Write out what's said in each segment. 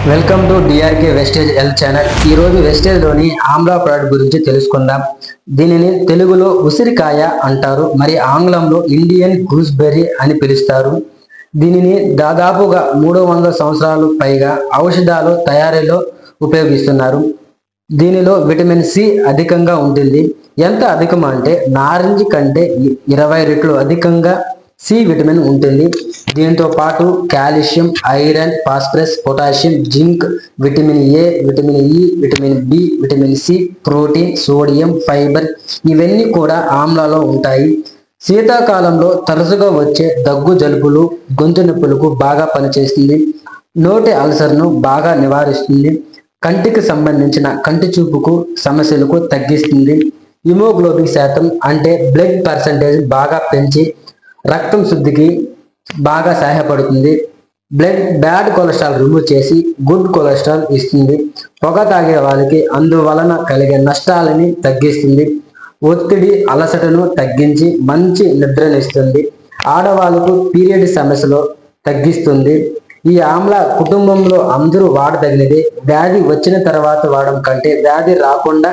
Welcome to DRK vestige health channel. ఈరోజు వెస్టేజ్లోని Amla product గురించి తెలుసుకుందాం. దీనిని తెలుగులో ఉసిరికాయ అంటారు, మరి ఆంగ్లంలో ఇండియన్ గూస్బెర్రీ అని పిలుస్తారు. దీనిని దాదాపుగా 300 సంవత్సరాలు పైగా ఔషధాలు తయారీలో ఉపయోగిస్తున్నారు. దీనిలో విటమిన్ సి అధికంగా ఉంటుంది. ఎంత అధికం అంటే నారింజ కంటే 20 రెట్లు అధికంగా సి విటమిన్ ఉంటుంది. దీంతో పాటు calcium, iron, phosphorus, potassium, zinc, vitamin A, vitamin E, vitamin B, vitamin C, protein, sodium, fibre ఇవన్నీ కూడా ఆమ్లాలో ఉంటాయి. శీతాకాలంలో తరచుగా వచ్చే దగ్గు, జలుబులు, గొంతు నొప్పులకు బాగా పనిచేస్తుంది. నోటి అల్సర్ను బాగా నివారిస్తుంది. కంటికి సంబంధించిన కంటి చూపుకు సమస్యలకు తగ్గిస్తుంది. హిమోగ్లోబిన్ శాతం అంటే బ్లడ్ పర్సంటేజ్ బాగా పెంచి రక్తం శుద్ధికి బాగా సహాయపడుతుంది. బ్యాడ్ కొలెస్ట్రాల్ రిమూవ్ చేసి గుడ్ కొలెస్ట్రాల్ ఇస్తుంది. పొగ తాగే వాళ్ళకి అందువలన కలిగే నష్టాలని తగ్గిస్తుంది. ఒత్తిడి, అలసటను తగ్గించి మంచి నిద్రనిస్తుంది. ఆడవాళ్ళకు పీరియడ్ సమస్యలు తగ్గిస్తుంది. ఈ ఆమ్లా కుటుంబంలో అందరూ వాడదగినది. వ్యాధి వచ్చిన తర్వాత వాడడం కంటే వ్యాధి రాకుండా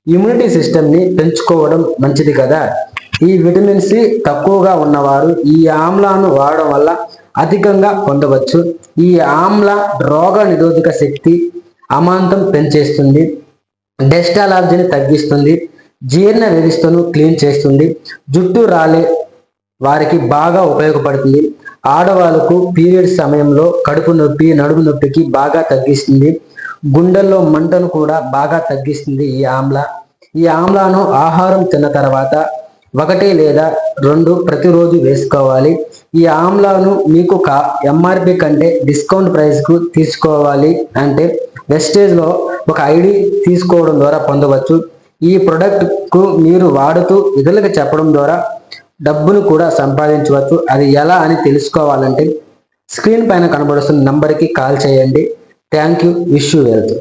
ఇమ్యూనిటీ సిస్టమ్ని పెంచుకోవడం మంచిది కదా. ఈ విటమిన్ సి తక్కువగా ఉన్నవారు ఈ ఆమ్లాను వాడడం వల్ల అధికంగా పొందవచ్చు. ఈ ఆమ్ల రోగ నిరోధక శక్తి అమాంతం పెంచేస్తుంది. డస్ట్ అలర్జీని తగ్గిస్తుంది. జీర్ణ వ్యవస్థను క్లీన్ చేస్తుంది. జుట్టు రాలే వారికి బాగా ఉపయోగపడుతుంది. ఆడవాళ్ళకు పీరియడ్ సమయంలో కడుపు నొప్పి, నడుము నొప్పికి బాగా తగ్గిస్తుంది. గుండెల్లో మంటను కూడా బాగా తగ్గిస్తుంది ఈ ఆమ్లాను ఆహారం తిన్న తర్వాత 1 లేదా 2 ప్రతిరోజు వేసుకోవాలి. ఈ ఆమ్లాను మీకు ఎంఆర్పి కంటే డిస్కౌంట్ ప్రైస్కు తీసుకోవాలి అంటే వెస్టేజ్లో ఒక ఐడి తీసుకోవడం ద్వారా పొందవచ్చు. ఈ ప్రోడక్ట్కు మీరు వాడుతూ ఇతరులకు చెప్పడం ద్వారా డబ్బును కూడా సంపాదించవచ్చు. అది ఎలా అని తెలుసుకోవాలంటే స్క్రీన్ పైన కనబడుతున్న నంబర్కి కాల్ చేయండి. Thank you. Wish you wealth.